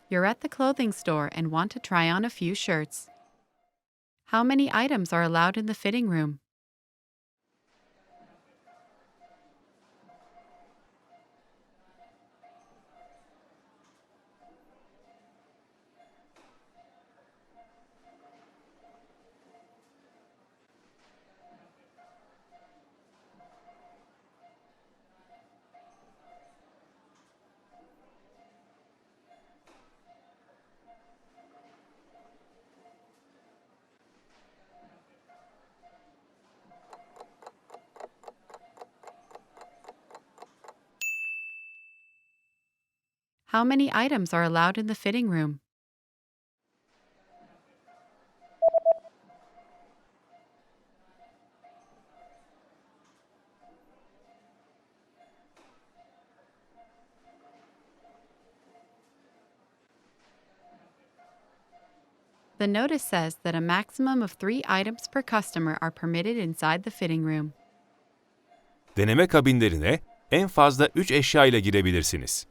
You're at the clothing store and want to try on a few shirts. How many items are allowed in the fitting room? How many items are allowed in the fitting room? The notice says that a maximum of 3 items per customer are permitted inside the fitting room. Deneme kabinlerine en fazla 3 eşya ile girebilirsiniz.